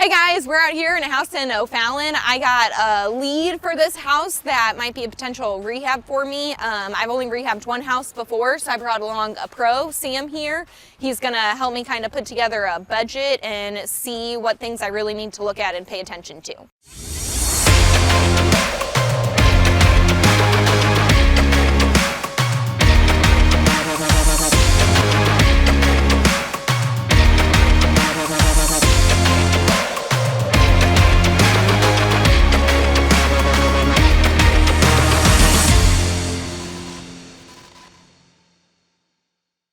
Hey guys, we're out here in a house in O'Fallon. I got a lead for this house that might be a potential rehab for me. I've only rehabbed one house before, so I brought along a pro, Sam here. He's gonna help me kind of put together a budget and see what things I really need to look at and pay attention to.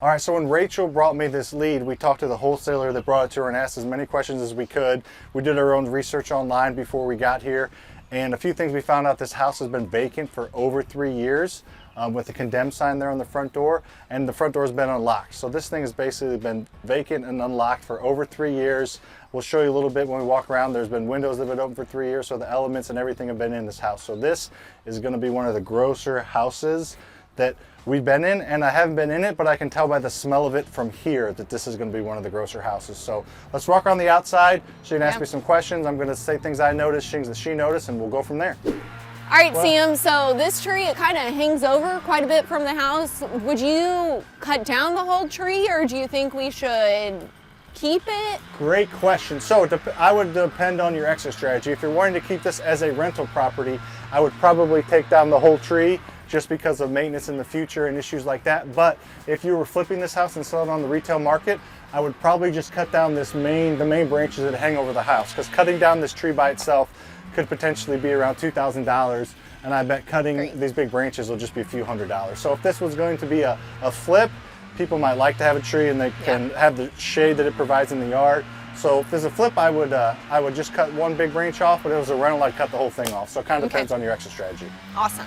All right, so when Rachel brought me this lead, we talked to the wholesaler that brought it to her and asked as many questions as we could. We did our own research online before we got here, and a few things we found out: this house has been vacant for over 3 years with a condemned sign there on the front door, and the front door has been unlocked. So this thing has basically been vacant and unlocked for over 3 years. We'll show you a little bit when we walk around. There's been windows that have been open for 3 years, so the elements and everything have been in this house. So this is going to be one of the grosser houses that we've been in, and I haven't been in it, but I can tell by the smell of it from here that this is going to be one of the grosser houses. So let's walk on the outside. She can ask me some questions. I'm going to say things I noticed, things that she noticed, and we'll go from there. All right, Sam, so this tree, it kind of hangs over quite a bit from the house. Would you cut down the whole tree, or do you think we should keep it? Great question. So I would depend on your exit strategy. If you're wanting to keep this as a rental property, I would probably take down the whole tree, just because of maintenance in the future and issues like that. But if you were flipping this house and selling it on the retail market, I would probably just cut down the main branches that hang over the house, because cutting down this tree by itself could potentially be around $2,000, and I bet cutting these big branches will just be a few $100s. So if this was going to be a flip, people might like to have a tree and they can have the shade that it provides in the yard. So if there's a flip, I would just cut one big branch off, but if it was a rental, I'd cut the whole thing off. So it kind of depends on your exit strategy. Awesome.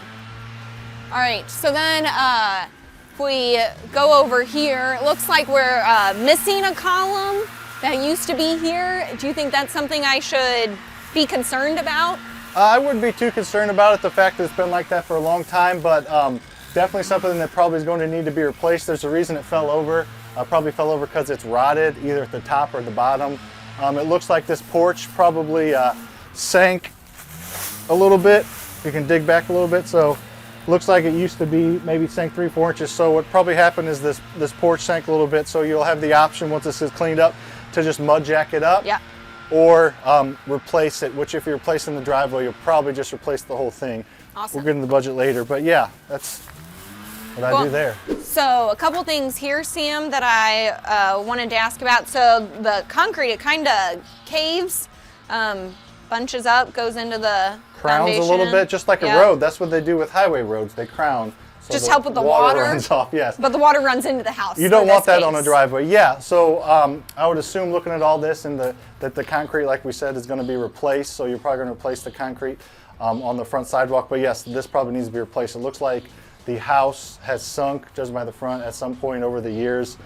All right, so then if we go over here, it looks like we're missing a column that used to be here. Do you think that's something I should be concerned about? I wouldn't be too concerned about it, the fact that it's been like that for a long time, but definitely something that probably is going to need to be replaced. There's a reason it fell over. Probably fell over because it's rotted, either at the top or the bottom. It looks like this porch probably sank a little bit. You can dig back a little bit, so looks like it used to be maybe sank 3-4 inches. So what probably happened is this porch sank a little bit. So you'll have the option, once this is cleaned up, to just mud jack it up, or replace it. Which, if you're replacing the driveway, you'll probably just replace the whole thing. Awesome. We'll get into the budget later, but yeah, that's what I do there. So a couple things here, Sam, that I wanted to ask about. So the concrete, it kind of caves, bunches up, goes into the crowns foundation. A little bit, just like a road. That's what they do with highway roads. They crown. So just help with the water runs off, yes. But the water runs into the house. You don't want that on a driveway. Yeah, so I would assume, looking at all this, and that the concrete, like we said, is going to be replaced. So you're probably going to replace the concrete on the front sidewalk. But yes, this probably needs to be replaced. It looks like the house has sunk, judging by the front, at some point over the years,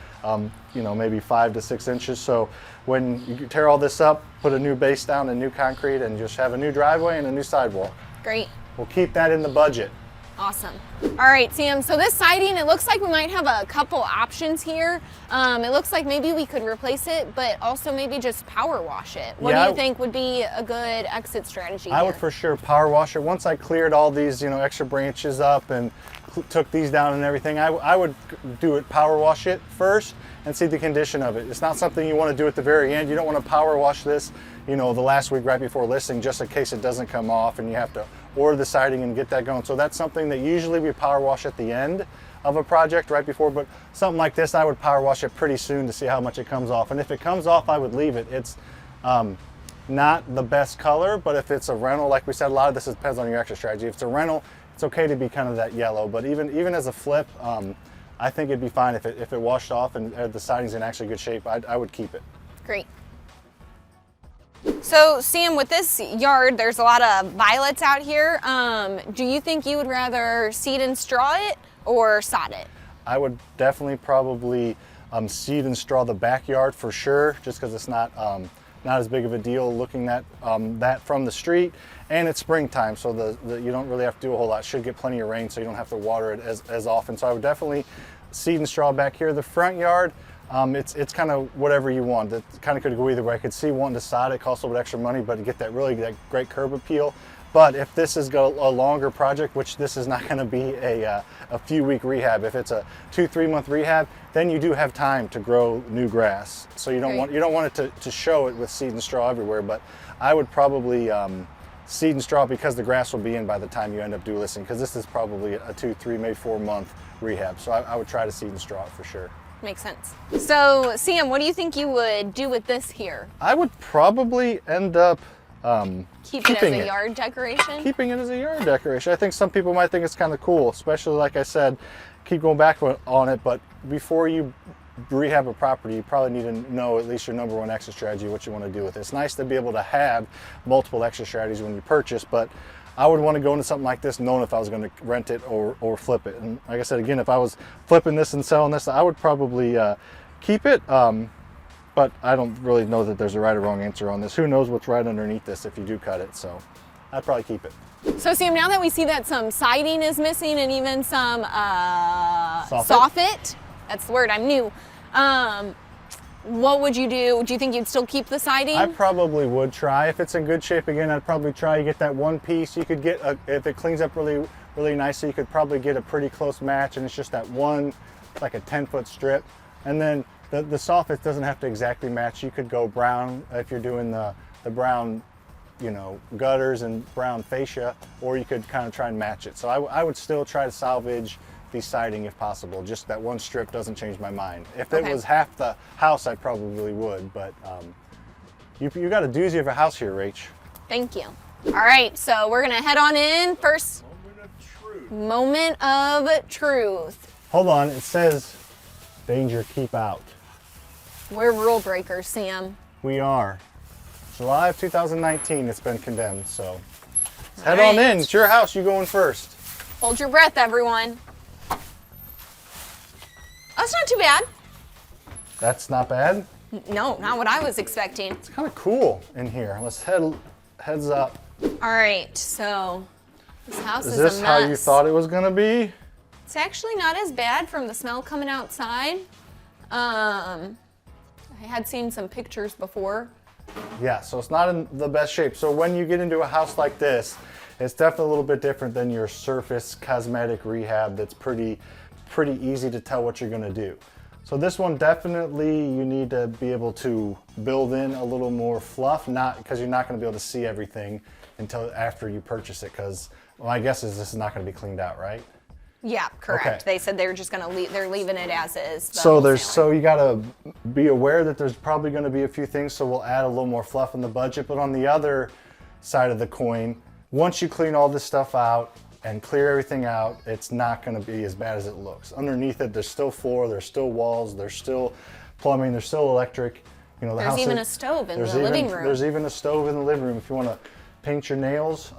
maybe 5 to 6 inches. So when you tear all this up, put a new base down and new concrete, and just have a new driveway and a new sidewalk. Great. We'll keep that in the budget. Awesome. All right, Sam, so this siding, it looks like we might have a couple options here. It looks like maybe we could replace it, but also maybe just power wash it. What do you think would be a good exit strategy I would for sure power wash it. Once I cleared all these, extra branches up and took these down and everything, I would do it, power wash it first and see the condition of it. It's not something you want to do at the very end. You don't want to power wash this, the last week right before listing, just in case it doesn't come off and you have to order the siding and get that going. So that's something that usually we power wash at the end of a project, right before, but something like this, I would power wash it pretty soon to see how much it comes off. And if it comes off, I would leave it. It's not the best color, but if it's a rental, like we said, a lot of this depends on your exit strategy. If it's a rental, it's okay to be kind of that yellow, but even as a flip, I think it'd be fine if it washed off and the siding's in actually good shape. I would keep it. Great. So Sam, with this yard, there's a lot of violets out here. Do you think you would rather seed and straw it or sod it? I would definitely probably seed and straw the backyard for sure, just because it's not as big of a deal looking at that from the street, and it's springtime, so you don't really have to do a whole lot. Should get plenty of rain, so you don't have to water it as often. So I would definitely seed and straw back here. The front yard, It's kind of whatever you want. It kind of could go either way. I could see wanting to sod it, costs a little bit extra money, but to get that great curb appeal. But if this is a longer project, which this is not going to be a few week rehab, if it's a 2-3 month rehab, then you do have time to grow new grass. So you don't want it to show it with seed and straw everywhere. But I would probably seed and straw because the grass will be in by the time you end up dualisting, because this is probably a 2-3, maybe 4 month rehab. So I would try to seed and straw it for sure. Makes sense. So Sam, what do you think you would do with this here? I would probably end up keeping it as a yard decoration? Keeping it as a yard decoration. I think some people might think it's kind of cool, especially like I said, keep going back on it, but before you rehab a property, you probably need to know at least your number one exit strategy, what you want to do with it. It's nice to be able to have multiple exit strategies when you purchase, but I would want to go into something like this knowing if I was going to rent it or flip it. And like I said, again, if I was flipping this and selling this, I would probably keep it. But I don't really know that there's a right or wrong answer on this. Who knows what's right underneath this if you do cut it, so I'd probably keep it. So Sam, now that we see that some siding is missing and even some soffit, that's the word, I'm new, what would you do? Do you think you'd still keep the siding? I probably would try. If it's in good shape again, I'd probably try to get that one piece. You could get, if it cleans up really, really nicely, you could probably get a pretty close match, and it's just that one, like a 10-foot strip. And then the soffit doesn't have to exactly match. You could go brown if you're doing the brown, gutters and brown fascia, or you could kind of try and match it. So I would still try to salvage the siding if possible. Just that one strip doesn't change my mind. If it was half the house, I probably would, but you got a doozy of a house here, Rach. Thank you. All right, so we're gonna head on in. First moment of truth. Hold on, it says danger, keep out. We're rule breakers, Sam. We are. July of 2019, it's been condemned, so head on in. It's your house, you going first. Hold your breath, everyone. That's not too bad. That's not bad? No, not what I was expecting. It's kind of cool in here. Let's heads up. All right, so this house is a this mess. how you thought it was gonna be? It's actually not as bad from the smell coming outside. I had seen some pictures before. Yeah, so it's not in the best shape. So when you get into a house like this, it's definitely a little bit different than your surface cosmetic rehab that's pretty easy to tell what you're gonna do. So this one, definitely you need to be able to build in a little more fluff, not because you're not gonna be able to see everything until after you purchase it, because my guess is this is not gonna be cleaned out, right? Yeah, correct. Okay. They said they're just gonna they're leaving it as is. So you gotta be aware that there's probably gonna be a few things, so we'll add a little more fluff in the budget. But on the other side of the coin, once you clean all this stuff out and clear everything out, it's not gonna be as bad as it looks. Underneath it, there's still floor, there's still walls, there's still plumbing, there's still electric. There's even a stove in the living room. There's even a stove in the living room if you wanna paint your nails.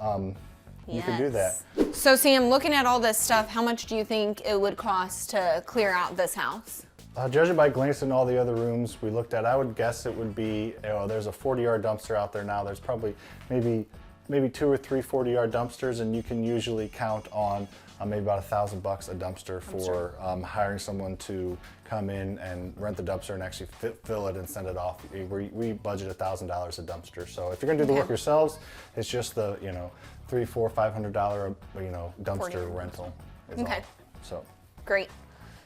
You can do that. So Sam, looking at all this stuff, how much do you think it would cost to clear out this house? Judging by glancing all the other rooms we looked at, I would guess it would be, there's a 40-yard dumpster out there now. There's probably maybe 2 or 3 40-yard dumpsters, and you can usually count on maybe about $1,000 a dumpster for hiring someone to come in and rent the dumpster and actually fill it and send it off. We budget $1,000 a dumpster. So if you're gonna do the work yourselves, it's just the $300, $400, $500 dumpster rental. Okay. So great.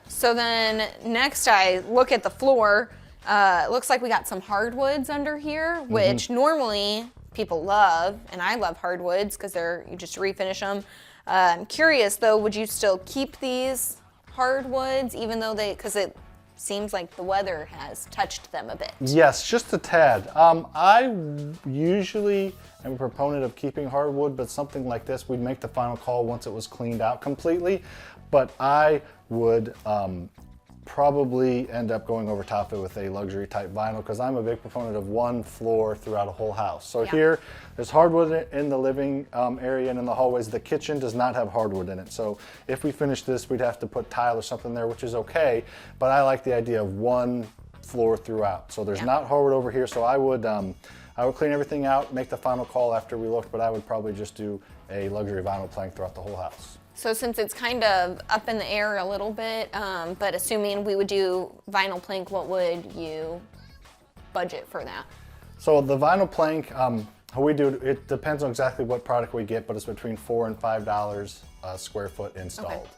So then next I look at the floor. It looks like we got some hardwoods under here, which normally people love, and I love hardwoods because you just refinish them. I'm curious though, would you still keep these hardwoods even though because it seems like the weather has touched them a bit? Yes, just a tad. I usually am a proponent of keeping hardwood, but something like this, we'd make the final call once it was cleaned out completely. But I would probably end up going over top of it with a luxury type vinyl, because I'm a big proponent of one floor throughout a whole house. So here, there's hardwood in the living area and in the hallways. The kitchen does not have hardwood in it. So if we finish this, we'd have to put tile or something there, which is okay. But I like the idea of one floor throughout. So there's not hardwood over here. So I would clean everything out, make the final call after we looked, but I would probably just do a luxury vinyl plank throughout the whole house. So since it's kind of up in the air a little bit, but assuming we would do vinyl plank, what would you budget for that? So the vinyl plank, how we do it depends on exactly what product we get, but it's between $4 and $5 a square foot installed. Okay.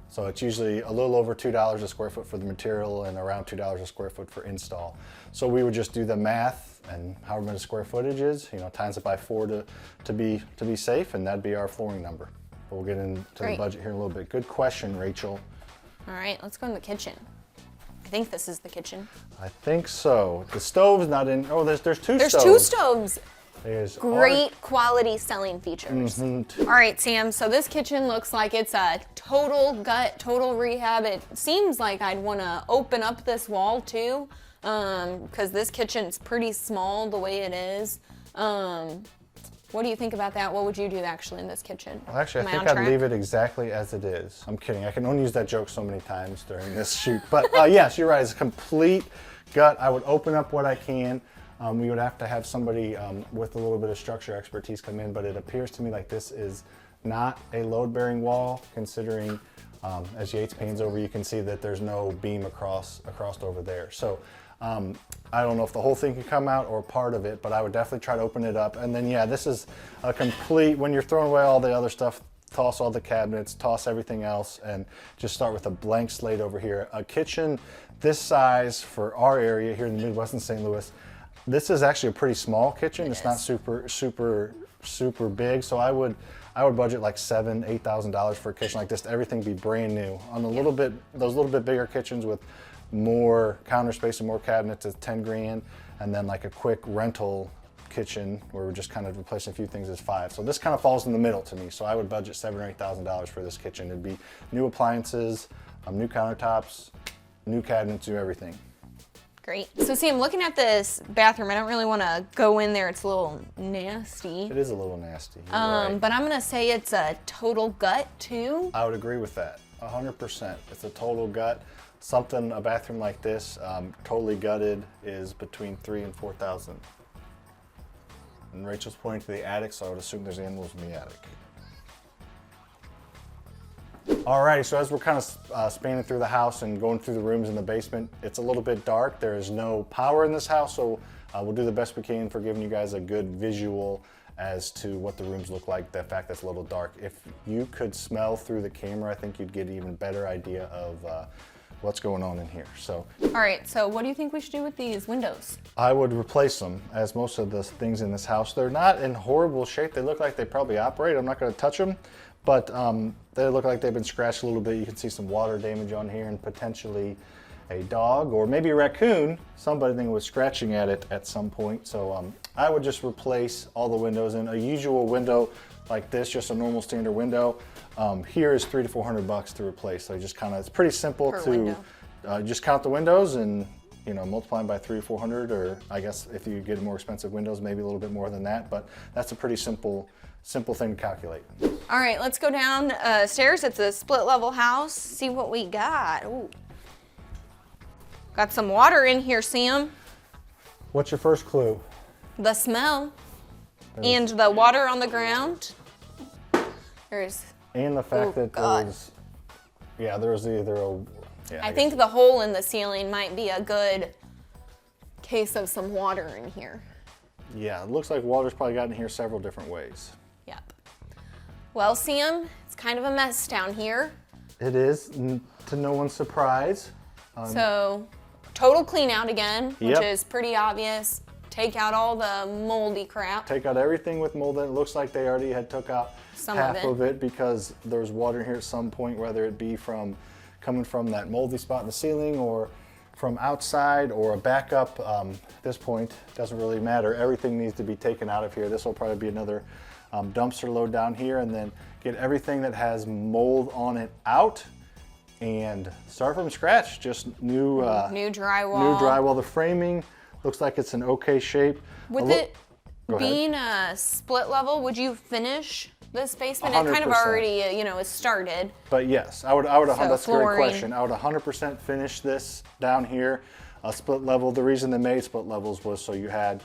So it's usually a little over $2 a square foot for the material and around $2 a square foot for install. So we would just do the math and however many square footage is, times it by 4 to be safe, and that'd be our flooring number. But we'll get into the budget here in a little bit. Good question, Rachel. All right, let's go in the kitchen. I think this is the kitchen. I think so. The stove's not in. Oh, there's two stoves. There's 2 stoves. There's Great quality selling features. All right, Sam, so this kitchen looks like it's a total gut, total rehab. It seems like I'd want to open up this wall too, because this kitchen's pretty small the way it is. What do you think about that? What would you do actually in this kitchen? Well, actually, I think I'd leave it exactly as it is. I'm kidding. I can only use that joke so many times during this shoot. But yes, you're right. It's a complete gut. I would open up what I can. We would have to have somebody with a little bit of structure expertise come in, but it appears to me like this is not a load-bearing wall, considering as Yates paints over, you can see that there's no beam across over there. So I don't know if the whole thing can come out or part of it, but I would definitely try to open it up. And then, yeah, this is a complete, when you're throwing away all the other stuff, toss all the cabinets, toss everything else, and just start with a blank slate over here. A kitchen this size for our area here in the Midwest in St. Louis, this is actually a pretty small kitchen. It's not super big, so I would budget like $7,000, $8,000 for a kitchen like this. Everything be brand new. On a little bit, those little bit bigger kitchens with more counter space and more cabinets is 10 grand, and then like a quick rental kitchen where we're just kind of replacing a few things is 5. So this kind of falls in the middle to me. So I would budget $7,000 or $8,000 for this kitchen. It'd be new appliances, new countertops, new cabinets, new everything. Great. So see, I'm looking at this bathroom. I don't really want to go in there. It's a little nasty. It is a little nasty. Right. But I'm gonna say it's a total gut too. I would agree with that, 100%. It's a total gut. A bathroom like this, totally gutted, is between $3,000 and $4,000. And Rachel's pointing to the attic, so I would assume there's animals in the attic. Alrighty, so as we're kind of spanning through the house and going through the rooms in the basement, it's a little bit dark. There is no power in this house, so we'll do the best we can for giving you guys a good visual as to what the rooms look like, the fact that's a little dark. If you could smell through the camera, I think you'd get an even better idea of what's going on in here. So, all right, so what do you think we should do with these windows? I would replace them, as most of the things in this house, they're not in horrible shape. They look like they probably operate. I'm not going to touch them, but they look like they've been scratched a little bit. You can see some water damage on here and potentially a dog or maybe a raccoon. Somebody was scratching at it at some point. So I would just replace all the windows. In a usual window like this, just a normal standard window, here is $300 to $400 to replace. So just kind of, it's pretty simple to just count the windows and multiply them by 300 or 400, or I guess if you get more expensive windows, maybe a little bit more than that. But that's a pretty simple thing to calculate. All right, let's go down stairs. It's a split level house. See what we got. Ooh. Got some water in here, Sam. What's your first clue? The smell and the water on the ground. And the fact that there was either a. Yeah, I think the hole in the ceiling might be a good case of some water in here. Yeah, it looks like water's probably gotten here several different ways. Yep. Well, Sam, it's kind of a mess down here. It is, to no one's surprise. So, total clean out again, which is pretty obvious. Take out all the moldy crap. Take out everything with mold. It looks like they already had took out half of it because there's water in here at some point, whether it be coming from that moldy spot in the ceiling or from outside or a backup. At this point, doesn't really matter. Everything needs to be taken out of here. This will probably be another dumpster load down here, and then get everything that has mold on it out and start from scratch. Just new drywall. New drywall. The framing looks like it's in okay shape. With it being a split level, would you finish this basement? 100%. It kind of already, is started. But yes, I would. That's a great question. I would 100% finish this down here, split level. The reason they made split levels was so you had,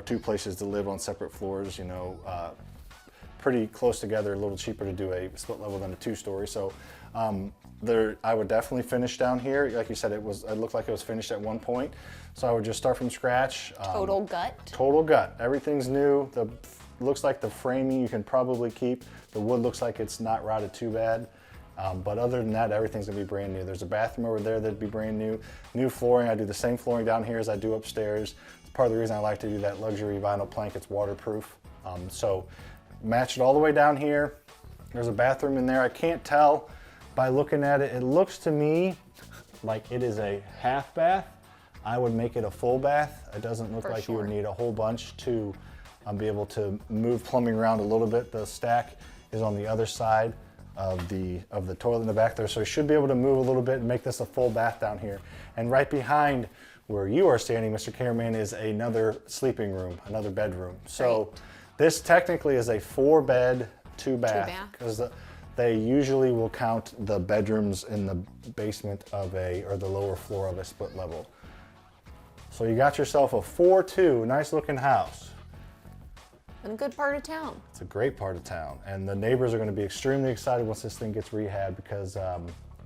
2 places to live on separate floors. pretty close together, a little cheaper to do a split level than a 2-story. So I would definitely finish down here. Like you said, it looked like it was finished at one point. So I would just start from scratch. Total gut. Total gut. Everything's new. Looks like the framing you can probably keep. The wood looks like it's not rotted too bad. But other than that, everything's gonna be brand new. There's a bathroom over there that'd be brand new. New flooring. I do the same flooring down here as I do upstairs. It's part of the reason I like to do that luxury vinyl plank. It's waterproof. So match it all the way down here. There's a bathroom in there. I can't tell by looking at it. It looks to me like it is a half bath. I would make it a full bath. It doesn't look like you would need a whole bunch to be able to move plumbing around a little bit. The stack is on the other side of the toilet in the back there, so you should be able to move a little bit and make this a full bath down here. And right behind where you are standing, Mr. Cameraman, is another sleeping room, another bedroom. So this technically is a 4-bed, 2-bath, because they usually will count the bedrooms in the basement of or the lower floor of a split level. So you got yourself a 4-2, nice looking house. In a good part of town. It's a great part of town, and the neighbors are going to be extremely excited once this thing gets rehabbed, because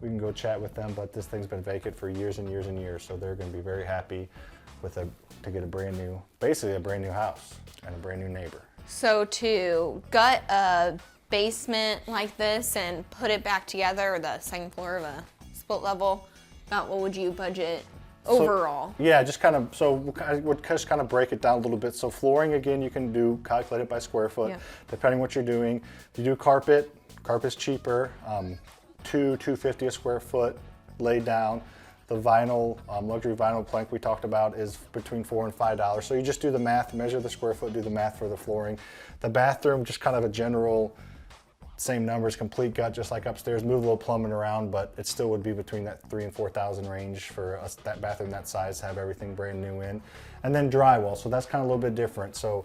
we can go chat with them, but this thing's been vacant for years and years and years, so they're going to be very happy to get a brand new, basically a brand new house and a brand new neighbor. So to gut a basement like this and put it back together, or the second floor of a split level, about what would you budget overall? So, yeah, just kind of, so I would just kind of break it down a little bit. So flooring, again, you can calculate it by square foot, depending what you're doing. If you do carpet's cheaper, $250 a square foot laid down. The vinyl, luxury vinyl plank we talked about is between $4 and $5. So you just do the math, measure the square foot, do the math for the flooring. The bathroom, just kind of a general, same numbers, complete gut, just like upstairs. Move a little plumbing around, but it still would be between that $3,000 and $4,000 range for that bathroom that size, have everything brand new in. And then drywall, so that's kind of a little bit different. So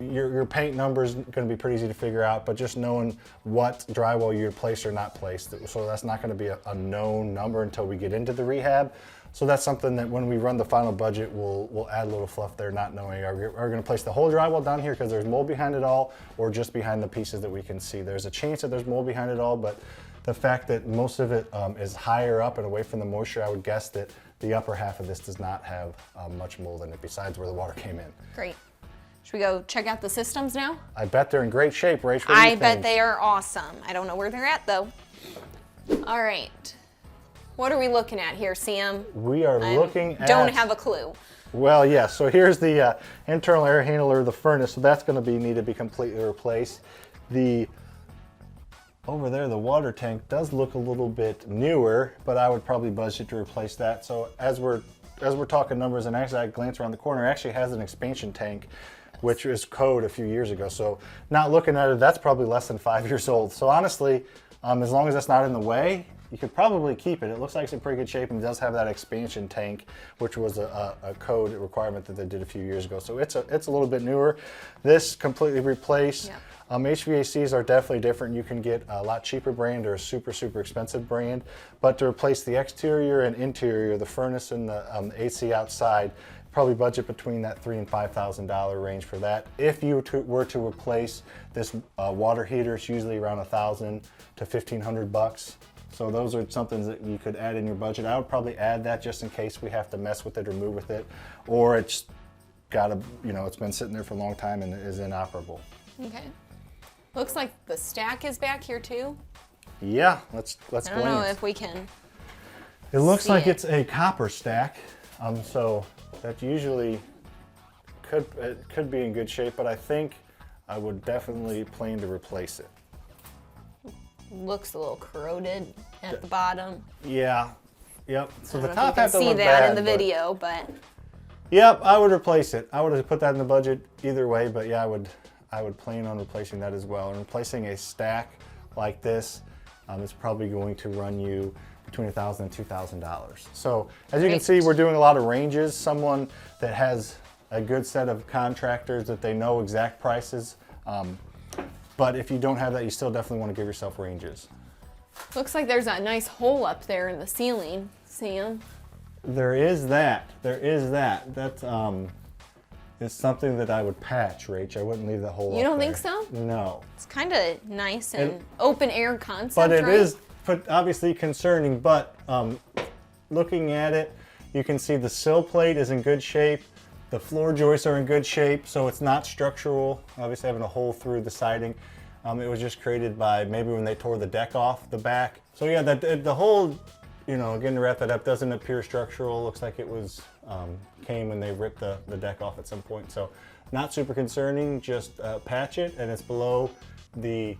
your paint number is going to be pretty easy to figure out, but just knowing what drywall you place or not place. So that's not going to be a known number until we get into the rehab. So that's something that when we run the final budget, we'll add a little fluff there, not knowing are we going to place the whole drywall down here because there's mold behind it all, or just behind the pieces that we can see. There's a chance that there's mold behind it all, but the fact that most of it is higher up and away from the moisture, I would guess that the upper half of this does not have much mold in it besides where the water came in. Great. Should we go check out the systems now? I bet they're in great shape, Rach. I bet they are awesome. I don't know where they're at though. All right. What are we looking at here, Sam? We are looking at... Don't have a clue. Well, yeah, so here's the internal air handler, the furnace, so that's going to need to be completely replaced. Over there, the water tank does look a little bit newer, but I would probably budget to replace that. So as we're talking numbers, and actually I glance around the corner, it actually has an expansion tank, which is code a few years ago. So not looking at it, that's probably less than 5 years old. So honestly, as long as that's not in the way, you could probably keep it. It looks like it's in pretty good shape, and it does have that expansion tank, which was a code requirement that they did a few years ago. So it's a little bit newer. This completely replaced. Yep. HVACs are definitely different. You can get a lot cheaper brand or a super, super expensive brand, but to replace the exterior and interior, the furnace and the AC outside, probably budget between that $3,000 and $5,000 range for that. If you were to replace this water heater, it's usually around $1,000 to $1,500. So those are something that you could add in your budget. I would probably add that just in case we have to mess with it or move with it, or it's it's been sitting there for a long time and is inoperable. Okay. Looks like the stack is back here too. Yeah, let's I don't know if we can. It looks like it's a copper stack, so that usually could be in good shape, but I think I would definitely plan to replace it. Looks a little corroded at the bottom. Yeah. Yep. So the I don't know top if you half can see that in the video, but. Yep, I would replace it. I would have put that in the budget either way, but yeah, I would plan on replacing that as well. And replacing a stack like this is probably going to run you between $1,000 and $2,000. So as you can see, we're doing a lot of ranges. Someone that has a good set of contractors that they know exact prices. But if you don't have that, you still definitely want to give yourself ranges. Looks like there's a nice hole up there in the ceiling, Sam. There is that. There is that. That's is something that I would patch, Rach. I wouldn't leave the hole You up don't there. think so? No. It's kind of nice and open air concept, But it right? is obviously concerning, but looking at it, you can see the sill plate is in good shape. The floor joists are in good shape, so it's not structural. Obviously having a hole through the siding. It was just created by maybe when they tore the deck off the back. So yeah, the whole, you know, again to wrap that up, doesn't appear structural. Looks like it was came when they ripped the deck off at some point. So not super concerning, just patch it, and it's below the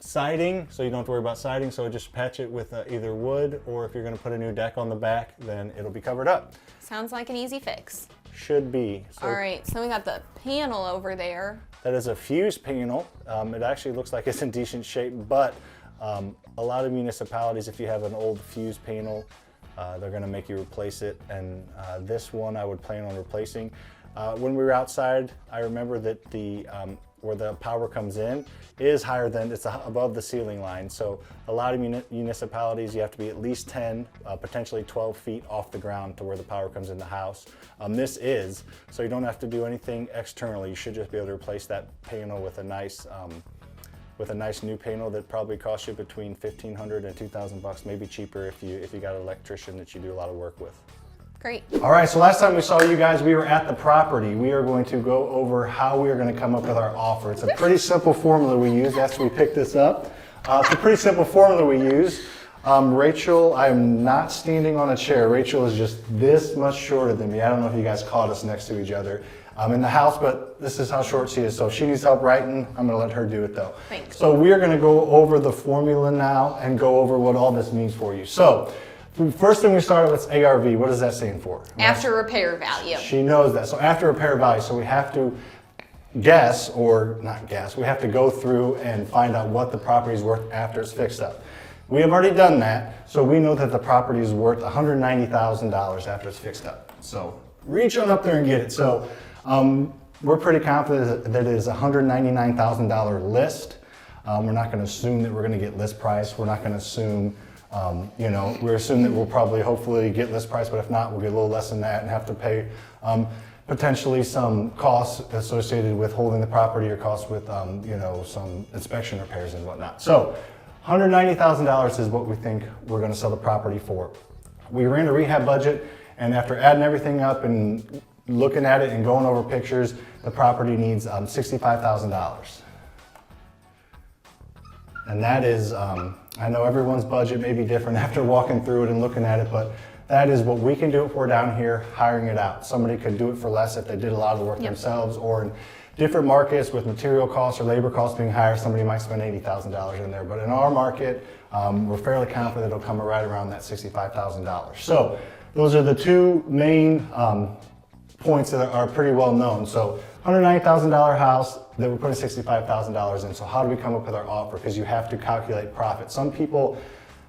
siding, so you don't have to worry about siding. So just patch it with either wood, or if you're going to put a new deck on the back, then it'll be covered up. Sounds like an easy fix. Should be. So All right, so we got the panel over there. that is a fuse panel. It actually looks like it's in decent shape, but a lot of municipalities, if you have an old fuse panel, they're going to make you replace it, and this one I would plan on replacing. When we were outside, I remember that the where the power comes in is higher than, it's above the ceiling line. So a lot of municipalities, you have to be at least 10, potentially 12 feet off the ground to where the power comes in the house. This is, so you don't have to do anything externally. You should just be able to replace that panel with a nice new panel that probably costs you between $1,500 and $2,000, maybe cheaper if you got an electrician that you do a lot of work with. Great. All right, so last time we saw you guys, we were at the property. We are going to go over how we are going to come up with our offer. It's a pretty simple formula we use after we pick this up. It's a pretty simple formula we use. Rachel, I am not standing on a chair. Rachel is just this much shorter than me. I don't know if you guys caught us next to each other in the house, but this is how short she is. So if she needs help writing, I'm going to let her do it though. Thanks. So we are going to go over the formula now and go over what all this means for you. So first thing we started with is ARV. What does that stand for? After repair value. She knows that. So after repair value, so we have to guess, or not guess, we have to go through and find out what the property is worth after it's fixed up. We have already done that, so we know that the property is worth $190,000 after it's fixed up. So reach on up there and get it. So we're pretty confident that it is a $199,000 list. We're not going to assume that we're going to get list price. We're not going to assume we assume that we'll probably hopefully get list price, but if not, we'll get a little less than that and have to pay potentially some costs associated with holding the property, or costs with some inspection repairs and whatnot. So $190,000 is what we think we're going to sell the property for. We ran a rehab budget, and after adding everything up and looking at it and going over pictures, the property needs $65,000. And that is, I know everyone's budget may be different after walking through it and looking at it, but that is what we can do it for down here, hiring it out. Somebody could do it for less if they did a lot of the work themselves, or in different markets with material costs or labor costs being higher, somebody might spend $80,000 in there. But in our market, we're fairly confident it'll come right around that $65,000. So those are the two main points that are pretty well known. So $190,000 house that we're putting $65,000 in. So how do we come up with our offer? Because you have to calculate profit. Some people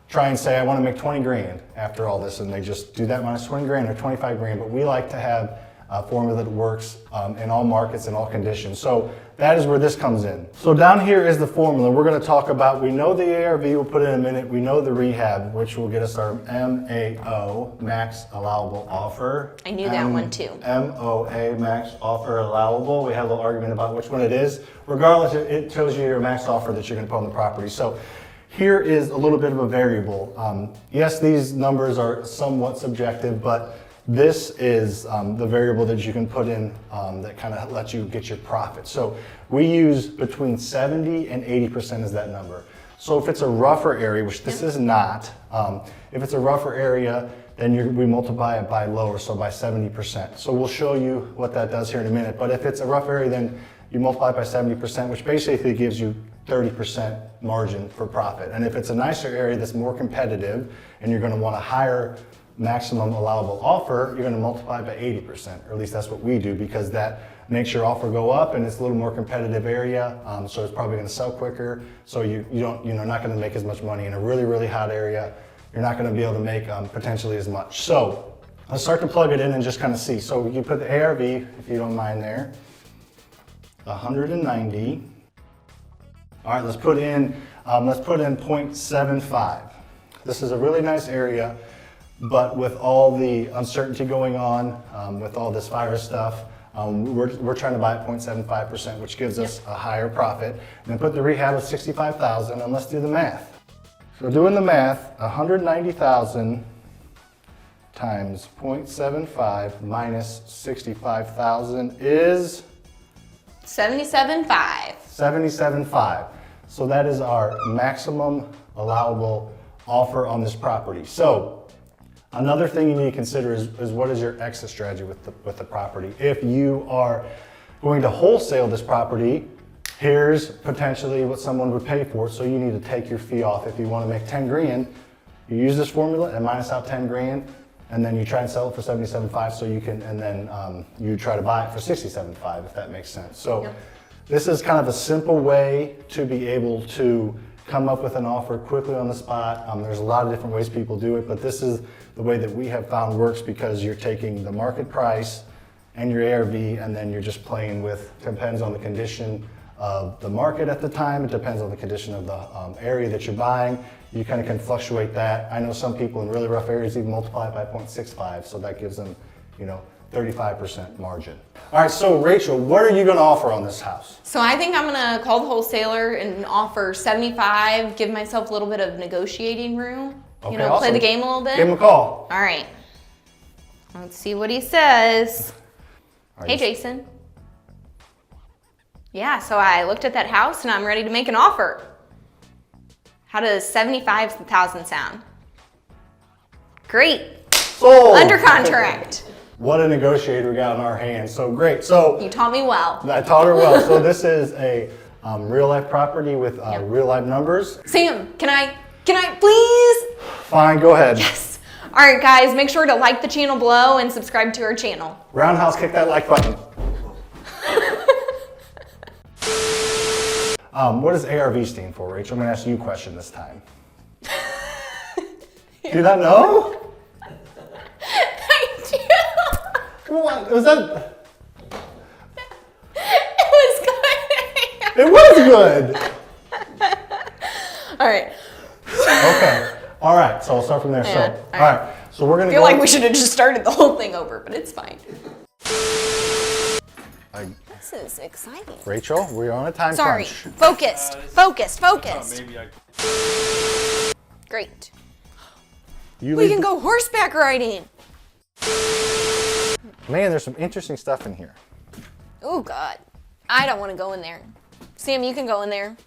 try and say, I want to make 20 grand after all this, and they just do that minus 20 grand or 25 grand. But we like to have a formula that works in all markets and all conditions. So that is where this comes in. So down here is the formula. We're going to talk about, we know the ARV, we'll put it in a minute. We know the rehab, which will get us our MAO, max allowable offer. I knew that one too. MOA, max offer allowable. We had a little argument about which one it is. Regardless, it tells you your max offer that you're going to put on the property. So here is a little bit of a variable. Yes, these numbers are somewhat subjective, but this is the variable that you can put in that kind of lets you get your profit. So we use between 70 and 80% as that number. So if it's a rougher area, which this is not, if it's a rougher area, then we multiply it by lower, so by 70%. So we'll show you what that does here in a minute. But if it's a rough area, then you multiply it by 70%, which basically gives you 30% margin for profit. And if it's a nicer area that's more competitive and you're going to want a higher maximum allowable offer, you're going to multiply by 80%, or at least that's what we do, because that makes your offer go up and it's a little more competitive area, so it's probably going to sell quicker. So you're not going to make as much money in a really, really hot area. You're not going to be able to make potentially as much. So let's start to plug it in and just kind of see. So you put the ARV, if you don't mind there, 190. All right, let's put in 0.75. This is a really nice area. But with all the uncertainty going on, with all this virus stuff, We're trying to buy at 0.75%, which gives us a higher profit. And then put the rehab at 65,000, and let's do the math. So doing the math, 190,000 times 0.75 minus 65,000 is 77.5. 77.5. So that is our maximum allowable offer on this property. So another thing you need to consider is what is your exit strategy with the property. If you are going to wholesale this property, here's potentially what someone would pay for it. So you need to take your fee off. If you want to make 10 grand, you use this formula and minus out 10 grand, and then you try and sell it for 77.5 so you can, and then you try to buy it for 67.5 if that makes sense. So this is kind of a simple way to be able to come up with an offer quickly on the spot. There's a lot of different ways people do it, but this is the way that we have found works because you're taking the market price and your ARV, and then you're just playing with, depends on the condition of the market at the time, it depends on the condition of the area that you're buying. You kind of can fluctuate that. I know some people in really rough areas even multiply it by 0.65, so that gives them, 35% margin. All right, so Rachel, what are you gonna offer on this house? So I think I'm gonna call the wholesaler and offer 75, give myself a little bit of negotiating room. Okay, play awesome. the game a little bit. Give him a call. All right. Let's see what he says. Hey, Jason. Yeah, so I looked at that house and I'm ready to make an offer. How does 75,000 sound? Great. Sold. Under contract. What a negotiator we got on our hands. So great. So You taught me well. I taught her well. So this is a real life property with real life numbers. Sam, can I please? Fine, go ahead. Yes. All right, guys, make sure to like the channel below and subscribe to our channel. Roundhouse kick that like button. What does ARV stand for, Rachel? I'm going to ask you a question this time. Do you not know? I do. What was that? It was good. It was good. All right. Okay. All right. So I'll start from there. Yeah, So, all right. So we're going to I feel like we should have just started the whole thing over, but it's fine. This is exciting. Rachel, we're on a time Sorry. crunch. Focused. Great. We can go horseback riding. Man, there's some interesting stuff in here. Oh, God. I don't want to go in there. Sam, you can go in there.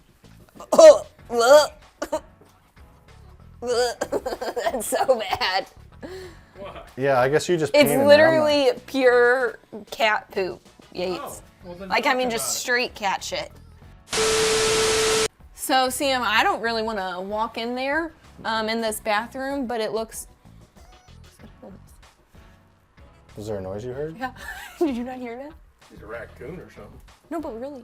That's so bad. Yeah, I guess you just. It's literally pure cat poop, Yates. Just straight cat shit. So, Sam, I don't really want to walk in there in this bathroom, but it looks. Was there a noise you heard? Yeah. Did you not hear that? He's a raccoon or something. No, but really.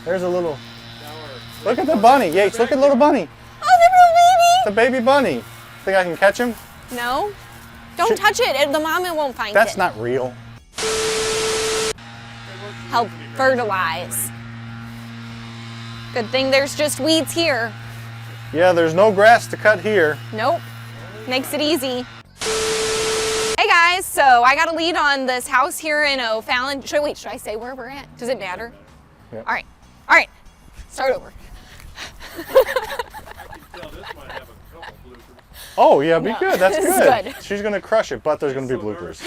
There's a little. Look at the bunny, Yates. Look at the little bunny. Oh, The baby bunny. Think I can catch him? the little baby. No. Don't touch it. The mama won't find it. That's not real. Help fertilize. Good thing there's just weeds here. Yeah, there's no grass to cut here. Nope. Makes it easy. Hey guys, so I got a lead on this house here in O'Fallon. Should I say where we're at? Does it matter? Yeah. All right. Start over. Oh yeah, be good. That's this is good. good. She's gonna crush it, but there's gonna be bloopers.